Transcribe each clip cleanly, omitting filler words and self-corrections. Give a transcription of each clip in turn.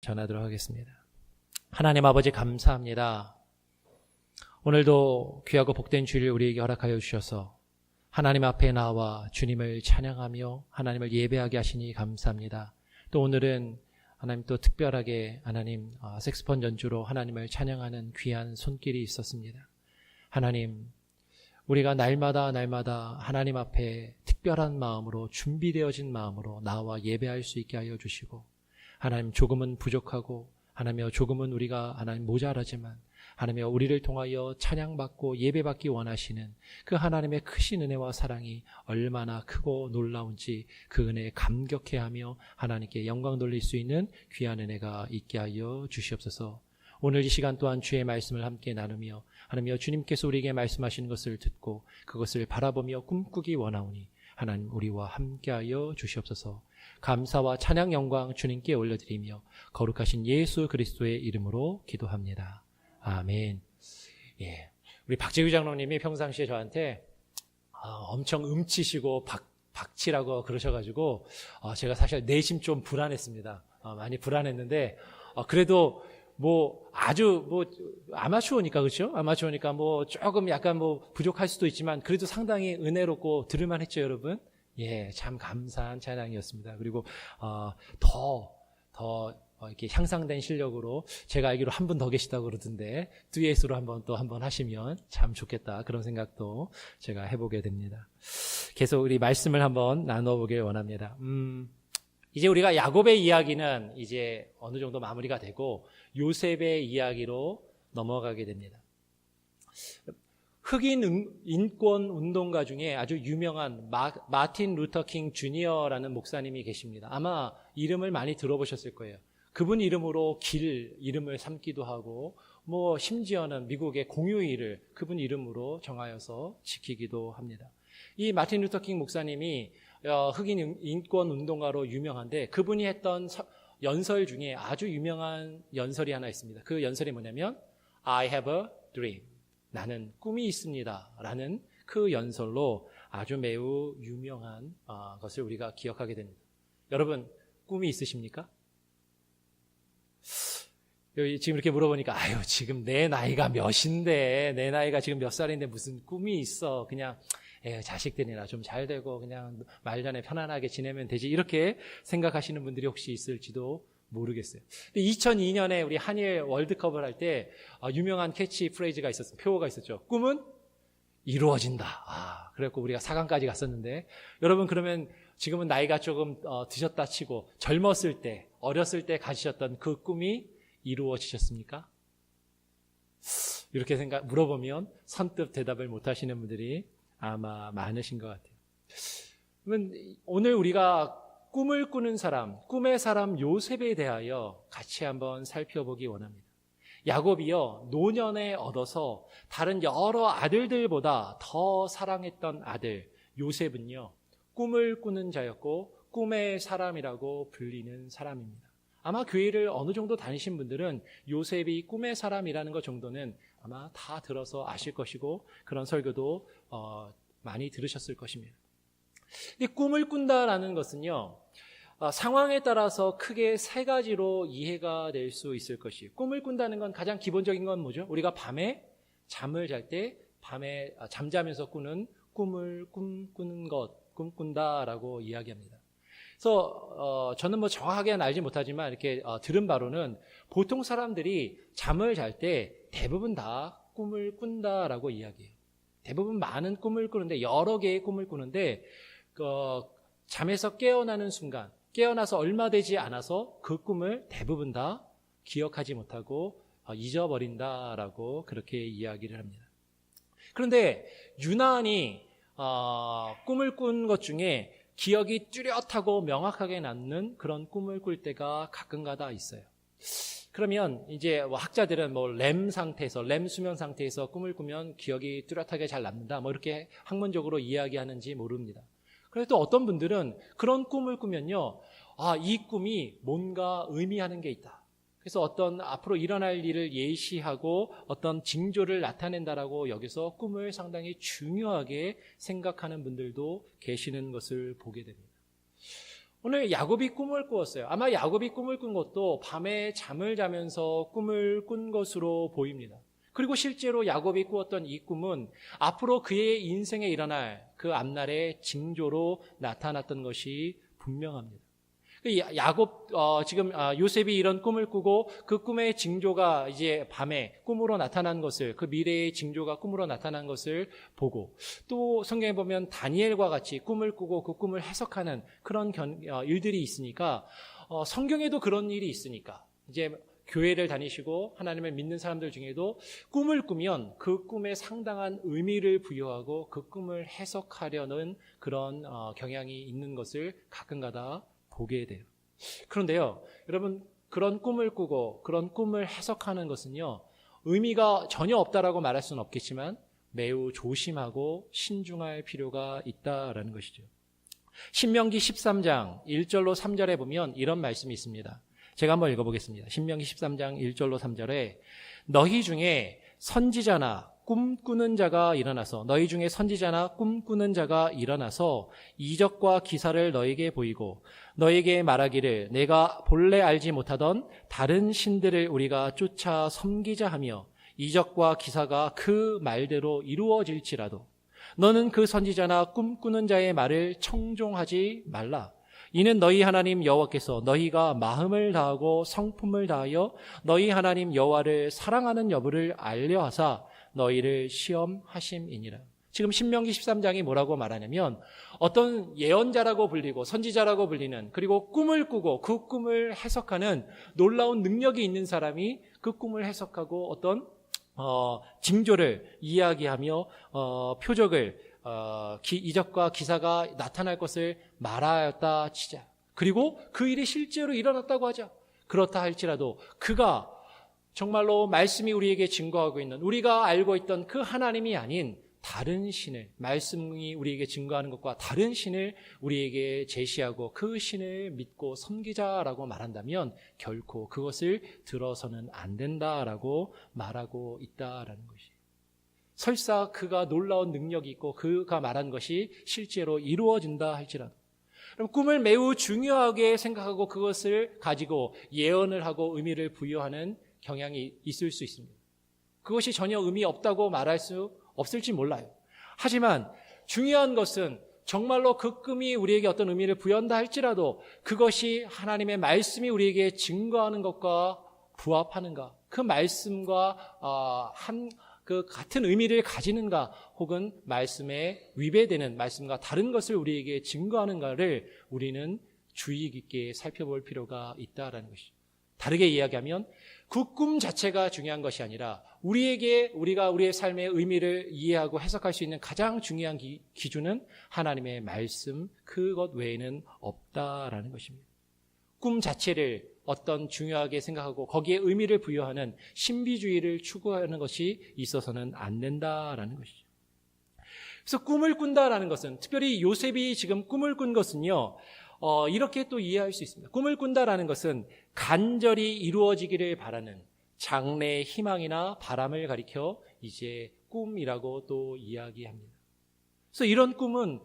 전하도록 하겠습니다. 하나님 아버지 감사합니다. 오늘도 귀하고 복된 주일을 우리에게 허락하여 주셔서 하나님 앞에 나와 주님을 찬양하며 하나님을 예배하게 하시니 감사합니다. 또 오늘은 하나님 또 특별하게 하나님 색소폰 연주로 하나님을 찬양하는 귀한 손길이 있었습니다. 하나님, 우리가 날마다 하나님 앞에 특별한 마음으로 준비되어진 마음으로 나와 예배할 수 있게 하여 주시고, 하나님 조금은 부족하고 하나님여 조금은 우리가 하나님 모자라지만 하나님여 우리를 통하여 찬양받고 예배받기 원하시는 그 하나님의 크신 은혜와 사랑이 얼마나 크고 놀라운지 그 은혜에 감격해하며 하나님께 영광 돌릴 수 있는 귀한 은혜가 있게 하여 주시옵소서. 오늘 이 시간 또한 주의 말씀을 함께 나누며 하나님여 주님께서 우리에게 말씀하시는 것을 듣고 그것을 바라보며 꿈꾸기 원하오니 하나님 우리와 함께하여 주시옵소서. 감사와 찬양 영광 주님께 올려드리며 거룩하신 예수 그리스도의 이름으로 기도합니다. 아멘. 예, 우리 박재규 장로님이 평상시에 저한테 엄청 음치시고 박치라고 그러셔가지고 제가 사실 내심 좀 불안했습니다. 많이 불안했는데 그래도 아주 아마추어니까 그렇죠? 아마추어니까 조금 약간 부족할 수도 있지만 그래도 상당히 은혜롭고 들을만 했죠, 여러분. 예, 참 감사한 찬양이었습니다. 그리고 더 이렇게 향상된 실력으로 제가 알기로 한 분 더 계시다고 그러던데 듀엣으로 한번 하시면 참 좋겠다, 그런 생각도 제가 해보게 됩니다. 계속 우리 말씀을 한번 나눠보길 원합니다. 이제 우리가 야곱의 이야기는 이제 어느 정도 마무리가 되고 요셉의 이야기로 넘어가게 됩니다. 흑인 인권 운동가 중에 아주 유명한 마틴 루터 킹 주니어라는 목사님이 계십니다. 아마 이름을 많이 들어보셨을 거예요. 그분 이름으로 길 이름을 삼기도 하고 심지어는 미국의 공휴일을 그분 이름으로 정하여서 지키기도 합니다. 이 마틴 루터 킹 목사님이 흑인 인권 운동가로 유명한데 그분이 했던 연설 중에 아주 유명한 연설이 하나 있습니다. 그 연설이 뭐냐면 I have a dream. 나는 꿈이 있습니다. 라는 그 연설로 아주 매우 유명한 것을 우리가 기억하게 됩니다. 여러분, 꿈이 있으십니까? 지금 이렇게 물어보니까 지금 내 나이가 몇인데 내 나이가 지금 몇 살인데 무슨 꿈이 있어. 그냥 자식들이나 좀 잘 되고 그냥 말년에 편안하게 지내면 되지, 이렇게 생각하시는 분들이 혹시 있을지도 모르겠어요. 2002년에 우리 한일 월드컵을 할 때 유명한 캐치 프레이즈가 있었어요. 표어가 있었죠. 꿈은 이루어진다. 그래갖고 우리가 4강까지 갔었는데, 여러분 그러면 지금은 나이가 조금 드셨다 치고 젊었을 때, 어렸을 때 가지셨던 그 꿈이 이루어지셨습니까? 이렇게 물어보면 선뜻 대답을 못 하시는 분들이 아마 많으신 것 같아요. 그러면 오늘 우리가 꿈을 꾸는 사람, 꿈의 사람 요셉에 대하여 같이 한번 살펴보기 원합니다. 야곱이요, 노년에 얻어서 다른 여러 아들들보다 더 사랑했던 아들 요셉은요, 꿈을 꾸는 자였고 꿈의 사람이라고 불리는 사람입니다. 아마 교회를 어느 정도 다니신 분들은 요셉이 꿈의 사람이라는 것 정도는 아마 다 들어서 아실 것이고 그런 설교도 많이 들으셨을 것입니다. 근데 꿈을 꾼다라는 것은요, 상황에 따라서 크게 세 가지로 이해가 될 수 있을 것이에요. 꿈을 꾼다는 건 가장 기본적인 건 뭐죠? 우리가 밤에 잠을 잘 때 밤에 잠자면서 꾸는 꿈을 꿈꾸는 것, 꿈꾼다라고 이야기합니다. 그래서 저는 정확하게는 알지 못하지만 이렇게 들은 바로는 보통 사람들이 잠을 잘 때 대부분 다 꿈을 꾼다라고 이야기해요. 대부분 많은 꿈을 꾸는데, 여러 개의 꿈을 꾸는데 잠에서 깨어나는 순간, 깨어나서 얼마 되지 않아서 그 꿈을 대부분 다 기억하지 못하고 잊어버린다라고 그렇게 이야기를 합니다. 그런데 유난히 꿈을 꾼 것 중에 기억이 뚜렷하고 명확하게 남는 그런 꿈을 꿀 때가 가끔가다 있어요. 그러면 이제 학자들은 렘 상태에서, 렘 수면 상태에서 꿈을 꾸면 기억이 뚜렷하게 잘 남는다, 이렇게 학문적으로 이야기하는지 모릅니다. 그래도 어떤 분들은 그런 꿈을 꾸면요, 이 꿈이 뭔가 의미하는 게 있다. 그래서 어떤 앞으로 일어날 일을 예시하고 어떤 징조를 나타낸다라고 여기서 꿈을 상당히 중요하게 생각하는 분들도 계시는 것을 보게 됩니다. 오늘 야곱이 꿈을 꾸었어요. 아마 야곱이 꿈을 꾼 것도 밤에 잠을 자면서 꿈을 꾼 것으로 보입니다. 그리고 실제로 야곱이 꾸었던 이 꿈은 앞으로 그의 인생에 일어날 그 앞날의 징조로 나타났던 것이 분명합니다. 야곱 지금 요셉이 이런 꿈을 꾸고 그 꿈의 징조가 이제 밤에 꿈으로 나타난 것을, 그 미래의 징조가 꿈으로 나타난 것을 보고, 또 성경에 보면 다니엘과 같이 꿈을 꾸고 그 꿈을 해석하는 그런 일들이 있으니까, 성경에도 그런 일이 있으니까 이제 교회를 다니시고 하나님을 믿는 사람들 중에도 꿈을 꾸면 그 꿈에 상당한 의미를 부여하고 그 꿈을 해석하려는 그런 경향이 있는 것을 가끔가다 보게 돼요. 그런데요, 여러분, 그런 꿈을 꾸고 그런 꿈을 해석하는 것은요, 의미가 전혀 없다라고 말할 수는 없겠지만 매우 조심하고 신중할 필요가 있다라는 것이죠. 신명기 13장 1절로 3절에 보면 이런 말씀이 있습니다. 제가 한번 읽어보겠습니다. 신명기 13장 1절로 3절에 너희 중에 선지자나 꿈꾸는 자가 일어나서 이적과 기사를 너에게 보이고 너에게 말하기를 내가 본래 알지 못하던 다른 신들을 우리가 쫓아 섬기자 하며 이적과 기사가 그 말대로 이루어질지라도 너는 그 선지자나 꿈꾸는 자의 말을 청종하지 말라. 이는 너희 하나님 여호와께서 너희가 마음을 다하고 성품을 다하여 너희 하나님 여호와를 사랑하는 여부를 알려하사 너희를 시험하심이니라. 지금 신명기 13장이 뭐라고 말하냐면 어떤 예언자라고 불리고 선지자라고 불리는, 그리고 꿈을 꾸고 그 꿈을 해석하는 놀라운 능력이 있는 사람이 그 꿈을 해석하고 어떤 징조를 이야기하며 표적을 이적과 기사가 나타날 것을 말하였다 치자. 그리고 그 일이 실제로 일어났다고 하자. 그렇다 할지라도 그가 정말로 말씀이 우리에게 증거하고 있는, 우리가 알고 있던 그 하나님이 아닌 다른 신을, 말씀이 우리에게 증거하는 것과 다른 신을 우리에게 제시하고 그 신을 믿고 섬기자라고 말한다면 결코 그것을 들어서는 안 된다라고 말하고 있다라는 것이. 설사 그가 놀라운 능력이 있고 그가 말한 것이 실제로 이루어진다 할지라도, 그럼 꿈을 매우 중요하게 생각하고 그것을 가지고 예언을 하고 의미를 부여하는 경향이 있을 수 있습니다. 그것이 전혀 의미 없다고 말할 수 없을지 몰라요. 하지만 중요한 것은 정말로 그 꿈이 우리에게 어떤 의미를 부여한다 할지라도 그것이 하나님의 말씀이 우리에게 증거하는 것과 부합하는가, 그 말씀과 그 같은 의미를 가지는가, 혹은 말씀에 위배되는, 말씀과 다른 것을 우리에게 증거하는가를 우리는 주의 깊게 살펴볼 필요가 있다라는 것이죠. 다르게 이야기하면 그 꿈 자체가 중요한 것이 아니라 우리가 우리의 삶의 의미를 이해하고 해석할 수 있는 가장 중요한 기준은 하나님의 말씀, 그것 외에는 없다라는 것입니다. 꿈 자체를 어떤 중요하게 생각하고 거기에 의미를 부여하는 신비주의를 추구하는 것이 있어서는 안 된다라는 것이죠. 그래서 꿈을 꾼다라는 것은, 특별히 요셉이 지금 꿈을 꾼 것은요, 이렇게 또 이해할 수 있습니다. 꿈을 꾼다라는 것은 간절히 이루어지기를 바라는 장래의 희망이나 바람을 가리켜 이제 꿈이라고 또 이야기합니다. 그래서 이런 꿈은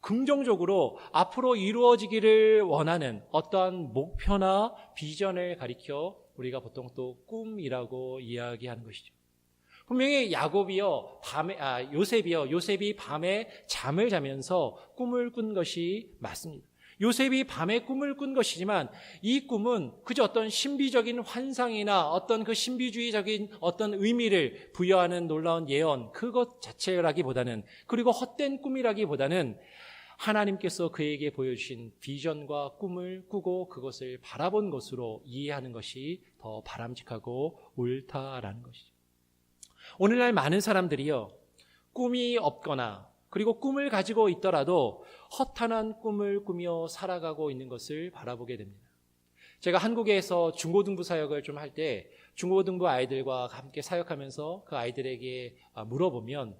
긍정적으로 앞으로 이루어지기를 원하는 어떠한 목표나 비전을 가리켜 우리가 보통 또 꿈이라고 이야기하는 것이죠. 분명히 요셉이 밤에 잠을 자면서 꿈을 꾼 것이 맞습니다. 요셉이 밤에 꿈을 꾼 것이지만 이 꿈은 그저 어떤 신비적인 환상이나 어떤 그 신비주의적인 어떤 의미를 부여하는 놀라운 예언, 그것 자체라기보다는, 그리고 헛된 꿈이라기보다는 하나님께서 그에게 보여주신 비전과 꿈을 꾸고 그것을 바라본 것으로 이해하는 것이 더 바람직하고 옳다라는 것이죠. 오늘날 많은 사람들이요, 꿈이 없거나 그리고 꿈을 가지고 있더라도 허탄한 꿈을 꾸며 살아가고 있는 것을 바라보게 됩니다. 제가 한국에서 중고등부 사역을 좀 할 때 중고등부 아이들과 함께 사역하면서 그 아이들에게 물어보면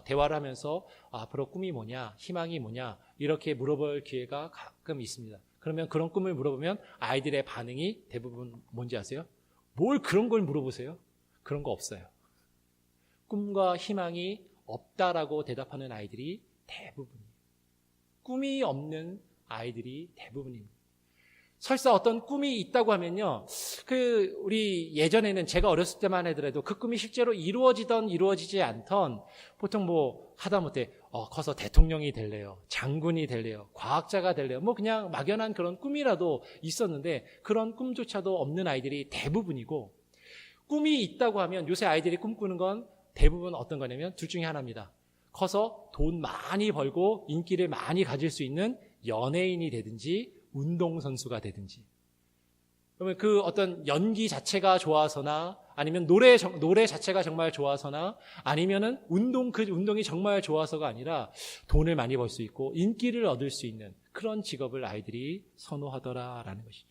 대화를 하면서 앞으로 꿈이 뭐냐, 희망이 뭐냐, 이렇게 물어볼 기회가 가끔 있습니다. 그러면 그런 꿈을 물어보면 아이들의 반응이 대부분 뭔지 아세요? 뭘 그런 걸 물어보세요? 그런 거 없어요. 꿈과 희망이 없다라고 대답하는 아이들이 대부분이에요. 꿈이 없는 아이들이 대부분입니다. 설사 어떤 꿈이 있다고 하면요, 우리 예전에는 제가 어렸을 때만 하더라도 그 꿈이 실제로 이루어지던 이루어지지 않던 보통 하다못해 커서 대통령이 될래요, 장군이 될래요, 과학자가 될래요, 그냥 막연한 그런 꿈이라도 있었는데 그런 꿈조차도 없는 아이들이 대부분이고, 꿈이 있다고 하면 요새 아이들이 꿈꾸는 건 대부분 어떤 거냐면 둘 중에 하나입니다. 커서 돈 많이 벌고 인기를 많이 가질 수 있는 연예인이 되든지 운동선수가 되든지, 그러면 그 어떤 연기 자체가 좋아서나 아니면 노래 자체가 정말 좋아서나 아니면은 그 운동이 정말 좋아서가 아니라 돈을 많이 벌 수 있고 인기를 얻을 수 있는 그런 직업을 아이들이 선호하더라라는 것이죠.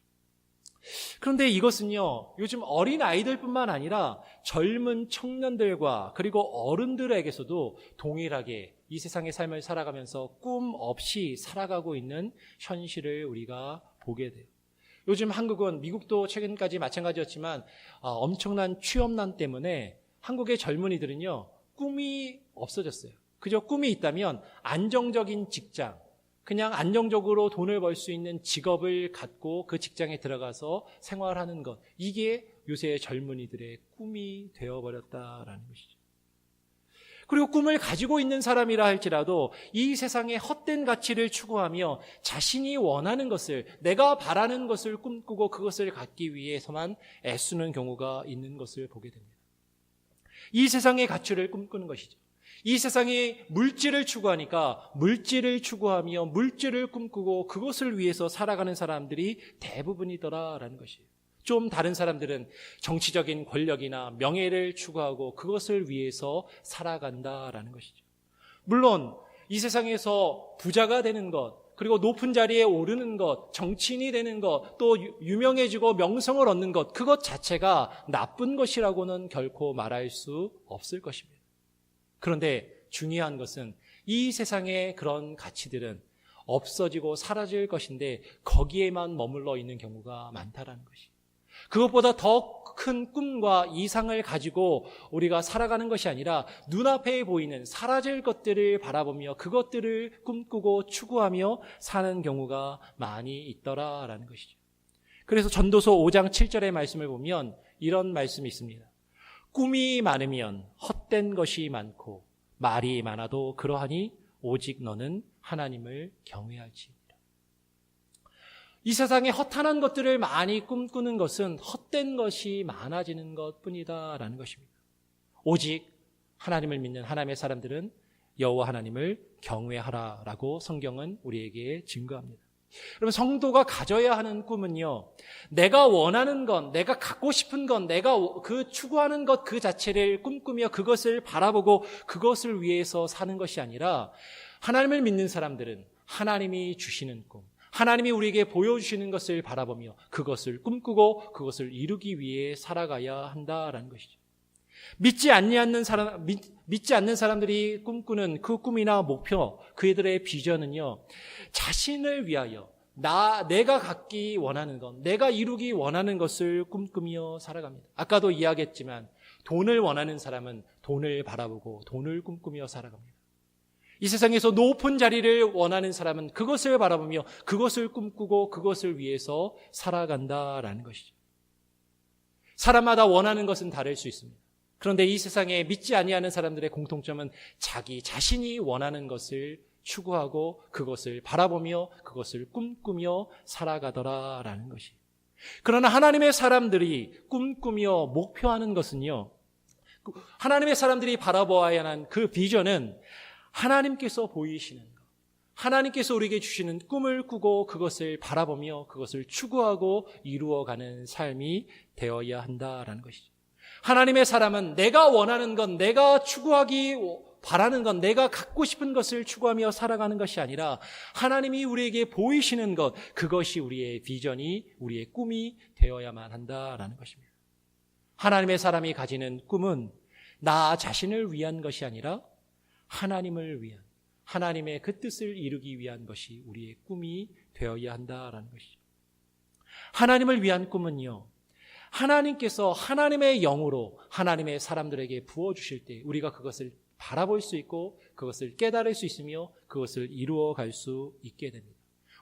그런데 이것은요, 요즘 어린 아이들뿐만 아니라 젊은 청년들과 그리고 어른들에게서도 동일하게 이 세상의 삶을 살아가면서 꿈 없이 살아가고 있는 현실을 우리가 보게 돼요. 요즘 한국은, 미국도 최근까지 마찬가지였지만 엄청난 취업난 때문에 한국의 젊은이들은요, 꿈이 없어졌어요. 그저 꿈이 있다면 안정적인 직장, 그냥 안정적으로 돈을 벌 수 있는 직업을 갖고 그 직장에 들어가서 생활하는 것, 이게 요새 젊은이들의 꿈이 되어버렸다라는 것이죠. 그리고 꿈을 가지고 있는 사람이라 할지라도 이 세상의 헛된 가치를 추구하며 자신이 원하는 것을, 내가 바라는 것을 꿈꾸고 그것을 갖기 위해서만 애쓰는 경우가 있는 것을 보게 됩니다. 이 세상의 가치를 꿈꾸는 것이죠. 이 세상이 물질을 추구하니까 물질을 추구하며 물질을 꿈꾸고 그것을 위해서 살아가는 사람들이 대부분이더라라는 것이에요. 좀 다른 사람들은 정치적인 권력이나 명예를 추구하고 그것을 위해서 살아간다라는 것이죠. 물론 이 세상에서 부자가 되는 것, 그리고 높은 자리에 오르는 것, 정치인이 되는 것, 또 유명해지고 명성을 얻는 것, 그것 자체가 나쁜 것이라고는 결코 말할 수 없을 것입니다. 그런데 중요한 것은 이 세상의 그런 가치들은 없어지고 사라질 것인데 거기에만 머물러 있는 경우가 많다라는 것이에요. 그것보다 더 큰 꿈과 이상을 가지고 우리가 살아가는 것이 아니라 눈앞에 보이는 사라질 것들을 바라보며 그것들을 꿈꾸고 추구하며 사는 경우가 많이 있더라라는 것이죠. 그래서 전도서 5장 7절의 말씀을 보면 이런 말씀이 있습니다. 꿈이 많으면 헛된 것이 많고 말이 많아도 그러하니 오직 너는 하나님을 경외할지니라. 이 세상에 허탄한 것들을 많이 꿈꾸는 것은 헛된 것이 많아지는 것뿐이다라는 것입니다. 오직 하나님을 믿는 하나님의 사람들은 여호와 하나님을 경외하라라고 성경은 우리에게 증거합니다. 여러분, 성도가 가져야 하는 꿈은요, 내가 원하는 것, 내가 갖고 싶은 것, 내가 그 추구하는 것 그 자체를 꿈꾸며 그것을 바라보고 그것을 위해서 사는 것이 아니라, 하나님을 믿는 사람들은 하나님이 주시는 꿈, 하나님이 우리에게 보여주시는 것을 바라보며 그것을 꿈꾸고 그것을 이루기 위해 살아가야 한다라는 것이죠. 믿지 않는 사람들이 꿈꾸는 그 꿈이나 목표, 그들의 비전은요, 자신을 위하여 내가 갖기 원하는 것, 내가 이루기 원하는 것을 꿈꾸며 살아갑니다. 아까도 이야기했지만 돈을 원하는 사람은 돈을 바라보고 돈을 꿈꾸며 살아갑니다. 이 세상에서 높은 자리를 원하는 사람은 그것을 바라보며 그것을 꿈꾸고 그것을 위해서 살아간다라는 것이죠. 사람마다 원하는 것은 다를 수 있습니다. 그런데 이 세상에 믿지 아니하는 사람들의 공통점은 자기 자신이 원하는 것을 추구하고 그것을 바라보며 그것을 꿈꾸며 살아가더라라는 것이. 그러나 하나님의 사람들이 꿈꾸며 목표하는 것은요, 하나님의 사람들이 바라보아야 하는 그 비전은 하나님께서 보이시는 것, 하나님께서 우리에게 주시는 꿈을 꾸고 그것을 바라보며 그것을 추구하고 이루어가는 삶이 되어야 한다라는 것이죠. 하나님의 사람은 내가 원하는 것, 내가 추구하기 바라는 것, 내가 갖고 싶은 것을 추구하며 살아가는 것이 아니라 하나님이 우리에게 보이시는 것, 그것이 우리의 비전이, 우리의 꿈이 되어야만 한다라는 것입니다. 하나님의 사람이 가지는 꿈은 나 자신을 위한 것이 아니라 하나님을 위한, 하나님의 그 뜻을 이루기 위한 것이 우리의 꿈이 되어야 한다라는 것이죠. 하나님을 위한 꿈은요, 하나님께서 하나님의 영으로 하나님의 사람들에게 부어주실 때 우리가 그것을 바라볼 수 있고 그것을 깨달을 수 있으며 그것을 이루어갈 수 있게 됩니다.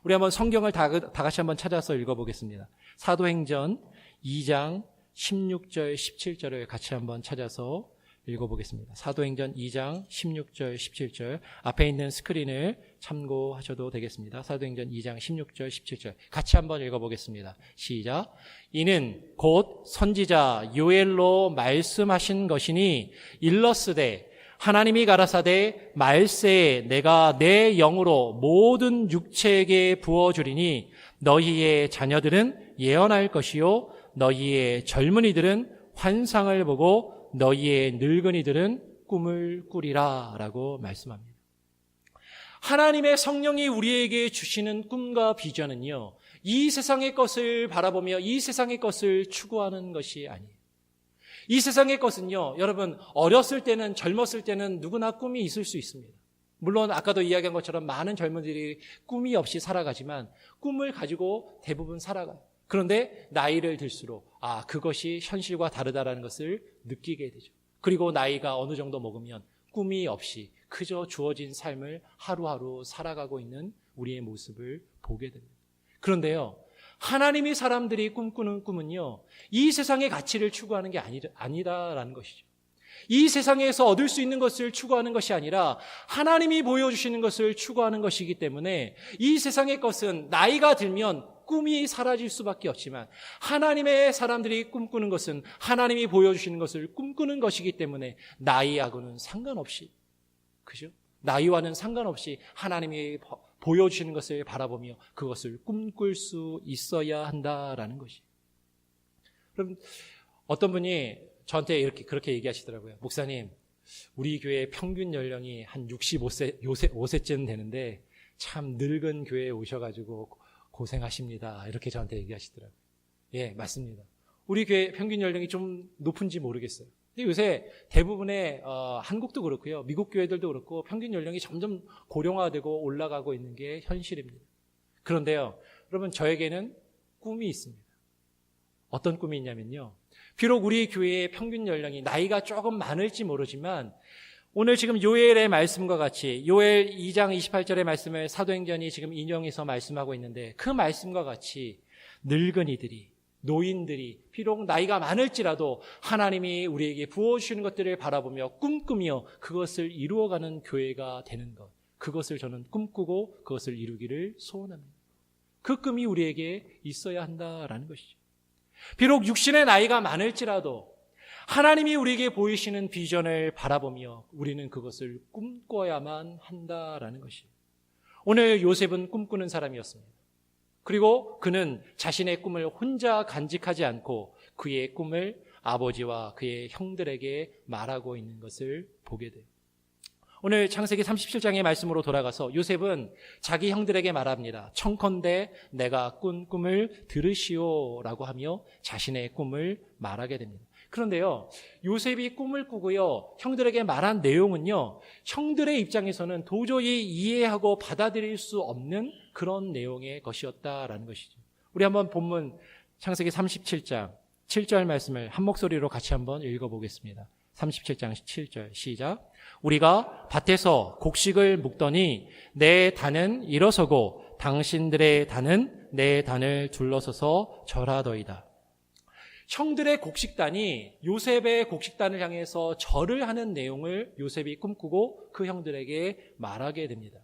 우리 한번 성경을 다 같이 한번 찾아서 읽어보겠습니다. 사도행전 2장 16절 17절을 같이 한번 찾아서 읽어보겠습니다. 사도행전 2장 16절 17절 앞에 있는 스크린을 참고하셔도 되겠습니다. 사도행전 2장 16절 17절 같이 한번 읽어보겠습니다. 시작. 이는 곧 선지자 요엘로 말씀하신 것이니 일러스되 하나님이 가라사대 말세에 내가 내 영으로 모든 육체에게 부어주리니 너희의 자녀들은 예언할 것이요 너희의 젊은이들은 환상을 보고 너희의 늙은이들은 꿈을 꾸리라 라고 말씀합니다. 하나님의 성령이 우리에게 주시는 꿈과 비전은요, 이 세상의 것을 바라보며 이 세상의 것을 추구하는 것이 아니에요. 이 세상의 것은요, 여러분 어렸을 때는 젊었을 때는 누구나 꿈이 있을 수 있습니다. 물론 아까도 이야기한 것처럼 많은 젊은이들이 꿈이 없이 살아가지만 꿈을 가지고 대부분 살아가요. 그런데 나이를 들수록 그것이 현실과 다르다라는 것을 느끼게 되죠. 그리고 나이가 어느 정도 먹으면 꿈이 없이 그저 주어진 삶을 하루하루 살아가고 있는 우리의 모습을 보게 됩니다. 그런데요, 하나님이 사람들이 꿈꾸는 꿈은요, 이 세상의 가치를 추구하는 게 아니다라는 것이죠. 이 세상에서 얻을 수 있는 것을 추구하는 것이 아니라 하나님이 보여주시는 것을 추구하는 것이기 때문에 이 세상의 것은 나이가 들면 꿈이 사라질 수밖에 없지만 하나님의 사람들이 꿈꾸는 것은 하나님이 보여주시는 것을 꿈꾸는 것이기 때문에 나이하고는 상관없이, 그죠? 나이와는 상관없이 하나님이 보여주시는 것을 바라보며 그것을 꿈꿀 수 있어야 한다라는 것이. 그럼 어떤 분이 저한테 그렇게 얘기하시더라고요. 목사님, 우리 교회 평균 연령이 한 65세쯤 되는데 참 늙은 교회에 오셔가지고 고생하십니다. 이렇게 저한테 얘기하시더라고요. 예, 맞습니다. 우리 교회 평균 연령이 좀 높은지 모르겠어요. 근데 요새 대부분의 한국도 그렇고요, 미국 교회들도 그렇고 평균 연령이 점점 고령화되고 올라가고 있는 게 현실입니다. 그런데요, 여러분 저에게는 꿈이 있습니다. 어떤 꿈이 있냐면요, 비록 우리 교회의 평균 연령이 나이가 조금 많을지 모르지만 오늘 지금 요엘의 말씀과 같이 요엘 2장 28절의 말씀을 사도행전이 지금 인용해서 말씀하고 있는데 그 말씀과 같이 늙은이들이, 노인들이 비록 나이가 많을지라도 하나님이 우리에게 부어주시는 것들을 바라보며 꿈꾸며 그것을 이루어가는 교회가 되는 것, 그것을 저는 꿈꾸고 그것을 이루기를 소원합니다. 그 꿈이 우리에게 있어야 한다라는 것이죠. 비록 육신의 나이가 많을지라도 하나님이 우리에게 보이시는 비전을 바라보며 우리는 그것을 꿈꿔야만 한다라는 것이에요. 오늘 요셉은 꿈꾸는 사람이었습니다. 그리고 그는 자신의 꿈을 혼자 간직하지 않고 그의 꿈을 아버지와 그의 형들에게 말하고 있는 것을 보게 돼요. 오늘 창세기 37장의 말씀으로 돌아가서 요셉은 자기 형들에게 말합니다. 청컨대 내가 꾼 꿈을 들으시오라고 하며 자신의 꿈을 말하게 됩니다. 그런데요, 요셉이 꿈을 꾸고요, 형들에게 말한 내용은요, 형들의 입장에서는 도저히 이해하고 받아들일 수 없는 그런 내용의 것이었다라는 것이죠. 우리 한번 본문 창세기 37장 7절 말씀을 한 목소리로 같이 한번 읽어보겠습니다. 37장 7절 시작. 우리가 밭에서 곡식을 묵더니 내 단은 일어서고 당신들의 단은 내 단을 둘러서서 절하더이다. 형들의 곡식단이 요셉의 곡식단을 향해서 절을 하는 내용을 요셉이 꿈꾸고 그 형들에게 말하게 됩니다.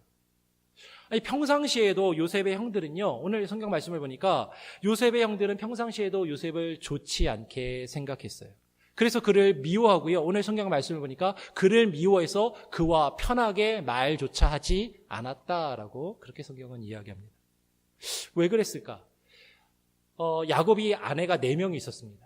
아니, 평상시에도 요셉의 형들은요, 오늘 성경 말씀을 보니까 요셉의 형들은 평상시에도 요셉을 좋지 않게 생각했어요. 그래서 그를 미워하고요, 오늘 성경 말씀을 보니까 그를 미워해서 그와 편하게 말조차 하지 않았다라고 그렇게 성경은 이야기합니다. 왜 그랬을까? 야곱이 아내가 4명이 있었습니다.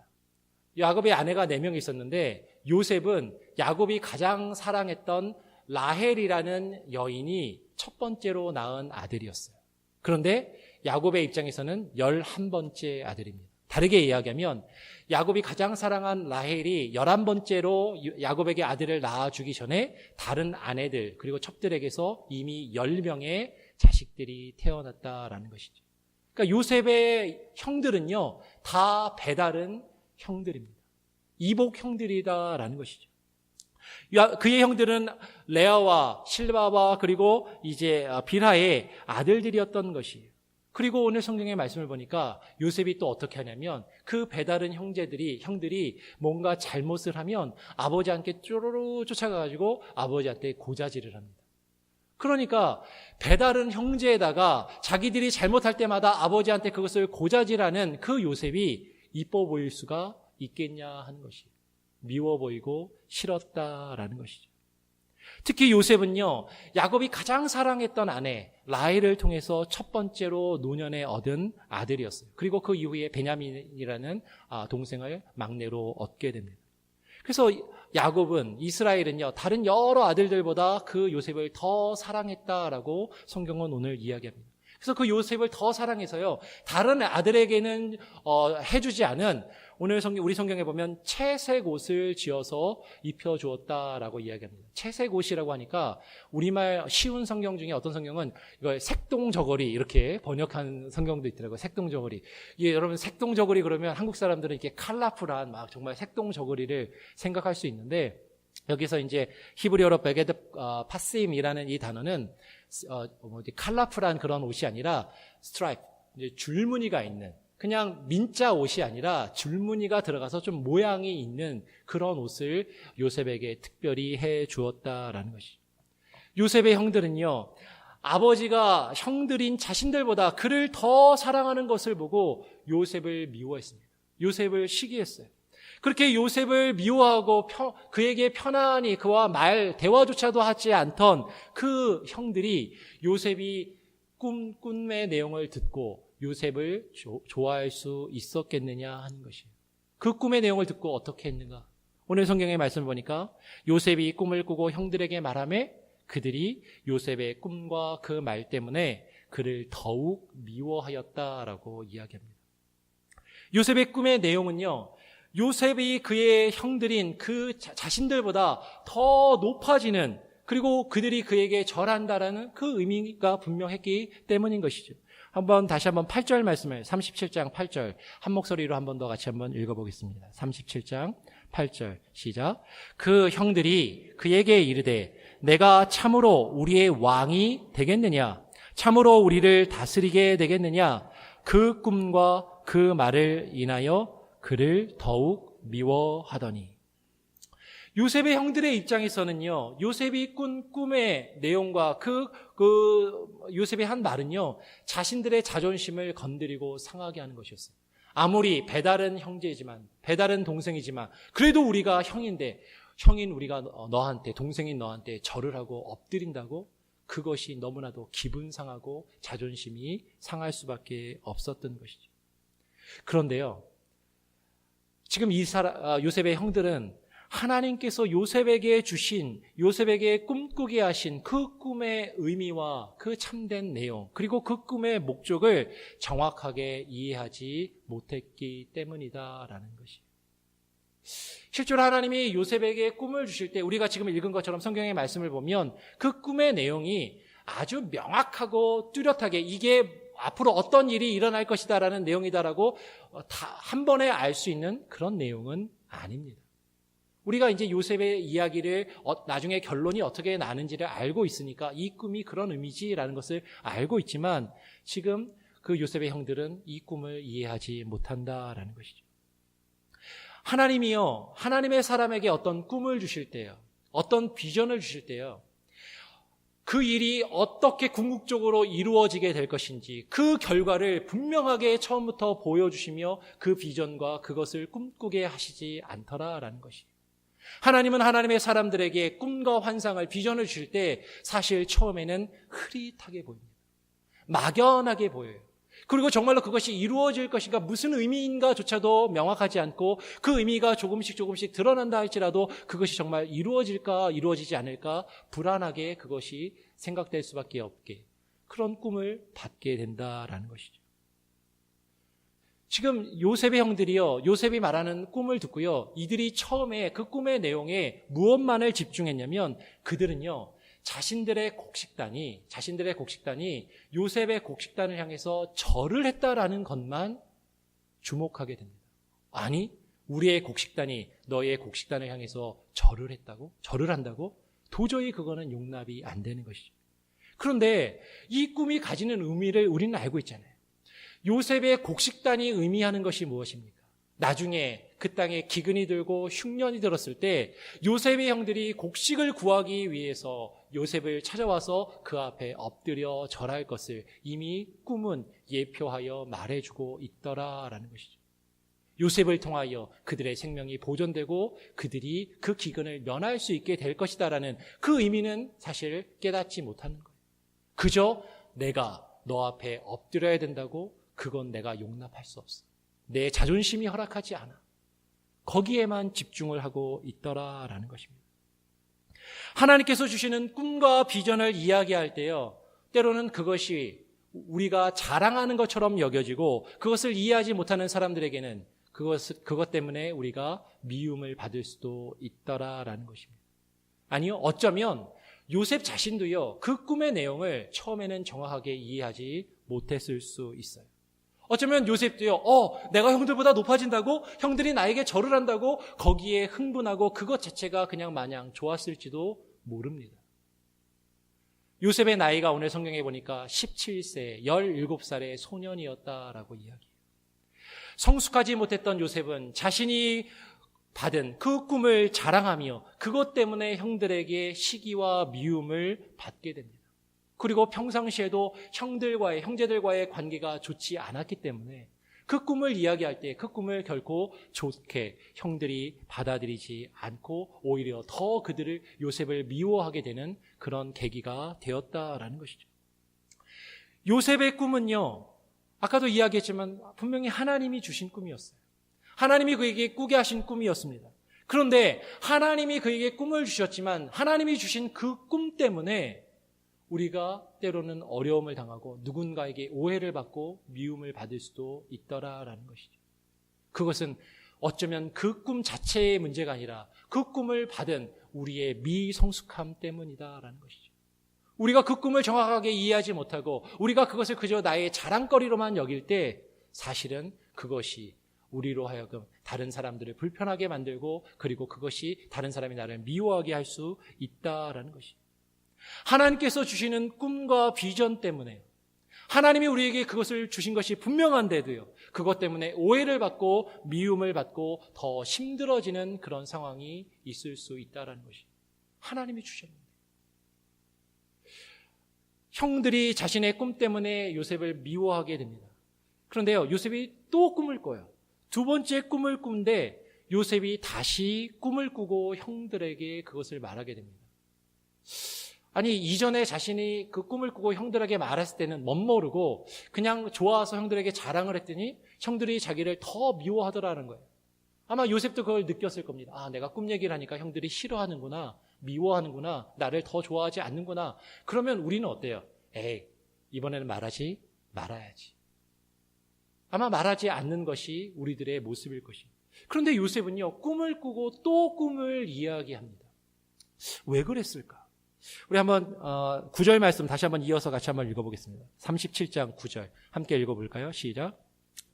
야곱의 아내가 4명이 있었는데 요셉은 야곱이 가장 사랑했던 라헬이라는 여인이 첫 번째로 낳은 아들이었어요. 그런데 야곱의 입장에서는 11번째 아들입니다. 다르게 이야기하면 야곱이 가장 사랑한 라헬이 11번째로 야곱에게 아들을 낳아주기 전에 다른 아내들 그리고 첩들에게서 이미 10명의 자식들이 태어났다라는 것이죠. 그러니까 요셉의 형들은요, 다 배다른 형들입니다. 이복 형들이다라는 것이죠. 그의 형들은 레아와 실바와 그리고 이제 빌하의 아들들이었던 것이에요. 그리고 오늘 성경의 말씀을 보니까 요셉이 또 어떻게 하냐면 그 배다른 형들이 뭔가 잘못을 하면 아버지한테 쪼로로 쫓아가가지고 아버지한테 고자질을 합니다. 그러니까 배다른 형제에다가 자기들이 잘못할 때마다 아버지한테 그것을 고자질하는 그 요셉이 이뻐 보일 수가 있겠냐 하는 것이에요. 미워 보이고 싫었다라는 것이죠. 특히 요셉은요, 야곱이 가장 사랑했던 아내 라헬을 통해서 첫 번째로 노년에 얻은 아들이었어요. 그리고 그 이후에 베냐민이라는 동생을 막내로 얻게 됩니다. 그래서 야곱은, 이스라엘은요, 다른 여러 아들들보다 그 요셉을 더 사랑했다라고 성경은 오늘 이야기합니다. 그래서 그 요셉을 더 사랑해서요, 다른 아들에게는 해주지 않은, 오늘 우리 성경에 보면 채색 옷을 지어서 입혀주었다라고 이야기합니다. 채색 옷이라고 하니까 우리말 쉬운 성경 중에 어떤 성경은 이걸 색동저고리 이렇게 번역한 성경도 있더라고요. 색동저고리. 이게 여러분 색동저고리 그러면 한국 사람들은 이렇게 컬러풀한 막 정말 색동저고리를 생각할 수 있는데, 여기서 이제 히브리어로 베게드 파스임이라는 이 단어는 컬러풀한 그런 옷이 아니라 스트라이프, 이제 줄무늬가 있는, 그냥 민자 옷이 아니라 줄무늬가 들어가서 좀 모양이 있는 그런 옷을 요셉에게 특별히 해 주었다라는 것이죠. 요셉의 형들은요, 아버지가 형들인 자신들보다 그를 더 사랑하는 것을 보고 요셉을 미워했습니다. 요셉을 시기했어요. 그렇게 요셉을 미워하고 그에게 편안히 그와 대화조차도 하지 않던 그 형들이 요셉이 꿈의 내용을 듣고 요셉을 좋아할 수 있었겠느냐 하는 것이에요. 그 꿈의 내용을 듣고 어떻게 했는가? 오늘 성경의 말씀을 보니까 요셉이 꿈을 꾸고 형들에게 말하매 그들이 요셉의 꿈과 그 말 때문에 그를 더욱 미워하였다라고 이야기합니다. 요셉의 꿈의 내용은요, 요셉이 그의 형들인 그 자신들보다 더 높아지는, 그리고 그들이 그에게 절한다라는 그 의미가 분명했기 때문인 것이죠. 다시 한번 8절 말씀을, 37장 8절 한 목소리로 한 번 더 같이 한번 읽어보겠습니다. 37장 8절 시작. 그 형들이 그에게 이르되 내가 참으로 우리의 왕이 되겠느냐? 참으로 우리를 다스리게 되겠느냐? 그 꿈과 그 말을 인하여 그를 더욱 미워하더니. 요셉의 형들의 입장에서는요, 요셉이 꾼 꿈의 내용과 그 요셉이 한 말은요, 자신들의 자존심을 건드리고 상하게 하는 것이었어요. 아무리 배다른 형제이지만, 배다른 동생이지만, 그래도 우리가 형인데, 형인 우리가 너한테, 동생인 너한테 절을 하고 엎드린다고? 그것이 너무나도 기분 상하고 자존심이 상할 수밖에 없었던 것이죠. 그런데요, 지금 요셉의 형들은 하나님께서 요셉에게 주신, 요셉에게 꿈꾸게 하신 그 꿈의 의미와 그 참된 내용, 그리고 그 꿈의 목적을 정확하게 이해하지 못했기 때문이다라는 것이에요. 실제로 하나님이 요셉에게 꿈을 주실 때 우리가 지금 읽은 것처럼 성경의 말씀을 보면 그 꿈의 내용이 아주 명확하고 뚜렷하게 이게 앞으로 어떤 일이 일어날 것이다라는 내용이다라고 다 한 번에 알 수 있는 그런 내용은 아닙니다. 우리가 이제 요셉의 이야기를 나중에 결론이 어떻게 나는지를 알고 있으니까 이 꿈이 그런 의미지라는 것을 알고 있지만 지금 그 요셉의 형들은 이 꿈을 이해하지 못한다라는 것이죠. 하나님이요, 하나님의 사람에게 어떤 꿈을 주실 때요, 어떤 비전을 주실 때요, 그 일이 어떻게 궁극적으로 이루어지게 될 것인지 그 결과를 분명하게 처음부터 보여주시며 그 비전과 그것을 꿈꾸게 하시지 않더라라는 것이에요. 하나님은 하나님의 사람들에게 꿈과 환상을, 비전을 주실 때 사실 처음에는 흐릿하게 보입니다. 막연하게 보여요. 그리고 정말로 그것이 이루어질 것인가, 무슨 의미인가조차도 명확하지 않고 그 의미가 조금씩 드러난다 할지라도 그것이 정말 이루어질까 이루어지지 않을까 불안하게 그것이 생각될 수밖에 없게, 그런 꿈을 받게 된다라는 것이죠. 지금 요셉의 형들이요, 요셉이 말하는 꿈을 듣고요, 이들이 처음에 그 꿈의 내용에 무엇만을 집중했냐면 그들은요, 자신들의 곡식단이 요셉의 곡식단을 향해서 절을 했다라는 것만 주목하게 됩니다. 아니, 우리의 곡식단이 너의 곡식단을 향해서 절을 했다고? 절을 한다고? 도저히 그거는 용납이 안 되는 것이죠. 그런데 이 꿈이 가지는 의미를 우리는 알고 있잖아요. 요셉의 곡식단이 의미하는 것이 무엇입니까? 나중에 그 땅에 기근이 들고 흉년이 들었을 때 요셉의 형들이 곡식을 구하기 위해서 요셉을 찾아와서 그 앞에 엎드려 절할 것을 이미 꿈은 예표하여 말해주고 있더라라는 것이죠. 요셉을 통하여 그들의 생명이 보존되고 그들이 그 기근을 면할 수 있게 될 것이다라는 그 의미는 사실 깨닫지 못하는 거예요. 그저 내가 너 앞에 엎드려야 된다고 그건 내가 용납할 수 없어. 내 자존심이 허락하지 않아. 거기에만 집중을 하고 있더라라는 것입니다. 하나님께서 주시는 꿈과 비전을 이야기할 때요, 때로는 그것이 우리가 자랑하는 것처럼 여겨지고 그것을 이해하지 못하는 사람들에게는 그것 때문에 우리가 미움을 받을 수도 있더라라는 것입니다. 아니요, 어쩌면 요셉 자신도요, 그 꿈의 내용을 처음에는 정확하게 이해하지 못했을 수 있어요. 어쩌면 요셉도요, 내가 형들보다 높아진다고? 형들이 나에게 절을 한다고? 거기에 흥분하고 그것 자체가 그냥 마냥 좋았을지도 모릅니다. 요셉의 나이가 오늘 성경에 보니까 17세, 17살의 소년이었다라고 이야기해요. 성숙하지 못했던 요셉은 자신이 받은 그 꿈을 자랑하며 그것 때문에 형들에게 시기와 미움을 받게 됩니다. 그리고 평상시에도 형제들과의 관계가 좋지 않았기 때문에 그 꿈을 이야기할 때 그 꿈을 결코 좋게 형들이 받아들이지 않고 오히려 더 요셉을 미워하게 되는 그런 계기가 되었다라는 것이죠. 요셉의 꿈은요, 아까도 이야기했지만 분명히 하나님이 주신 꿈이었어요. 하나님이 그에게 꾸게 하신 꿈이었습니다. 그런데 하나님이 그에게 꿈을 주셨지만 하나님이 주신 그 꿈 때문에 우리가 때로는 어려움을 당하고 누군가에게 오해를 받고 미움을 받을 수도 있더라라는 것이죠. 그것은 어쩌면 그 꿈 자체의 문제가 아니라 그 꿈을 받은 우리의 미성숙함 때문이다라는 것이죠. 우리가 그 꿈을 정확하게 이해하지 못하고 우리가 그것을 그저 나의 자랑거리로만 여길 때 사실은 그것이 우리로 하여금 다른 사람들을 불편하게 만들고 그리고 그것이 다른 사람이 나를 미워하게 할 수 있다라는 것이죠. 하나님께서 주시는 꿈과 비전 때문에 하나님이 우리에게 그것을 주신 것이 분명한데도요, 그것 때문에 오해를 받고 미움을 받고 더 힘들어지는 그런 상황이 있을 수 있다는 것이 하나님이 주셨는데, 형들이 자신의 꿈 때문에 요셉을 미워하게 됩니다. 그런데요, 요셉이 또 꿈을 꿔요. 두 번째 꿈을 꾸는데 요셉이 다시 꿈을 꾸고 형들에게 그것을 말하게 됩니다. 아니, 이전에 자신이 그 꿈을 꾸고 형들에게 말했을 때는 멋모르고 그냥 좋아서 형들에게 자랑을 했더니 형들이 자기를 더 미워하더라는 거예요. 아마 요셉도 그걸 느꼈을 겁니다. 아, 내가 꿈 얘기를 하니까 형들이 싫어하는구나, 미워하는구나, 나를 더 좋아하지 않는구나. 그러면 우리는 어때요? 에이, 이번에는 말하지 말아야지. 아마 말하지 않는 것이 우리들의 모습일 것입니다. 그런데 요셉은요, 꿈을 꾸고 또 꿈을 이야기합니다. 왜 그랬을까? 우리 한번 9절 말씀 다시 한번 이어서 같이 한번 읽어보겠습니다. 37장 9절 함께 읽어볼까요? 시작.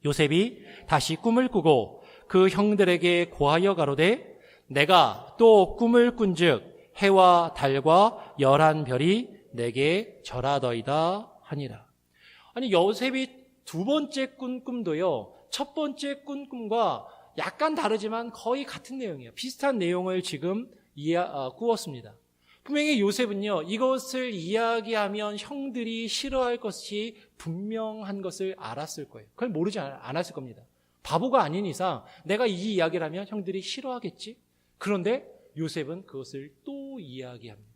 요셉이 다시 꿈을 꾸고 그 형들에게 고하여 가로되 내가 또 꿈을 꾼즉 해와 달과 11별이 내게 절하더이다 하니라. 아니, 요셉이 두 번째 꾼 꿈도요, 첫 번째 꾼 꿈과 약간 다르지만 거의 같은 내용이에요. 비슷한 내용을 지금 꾸었습니다. 분명히 요셉은요, 이것을 이야기하면 형들이 싫어할 것이 분명한 것을 알았을 거예요. 그걸 모르지 않았을 겁니다. 바보가 아닌 이상 내가 이 이야기를 하면 형들이 싫어하겠지? 그런데 요셉은 그것을 또 이야기합니다.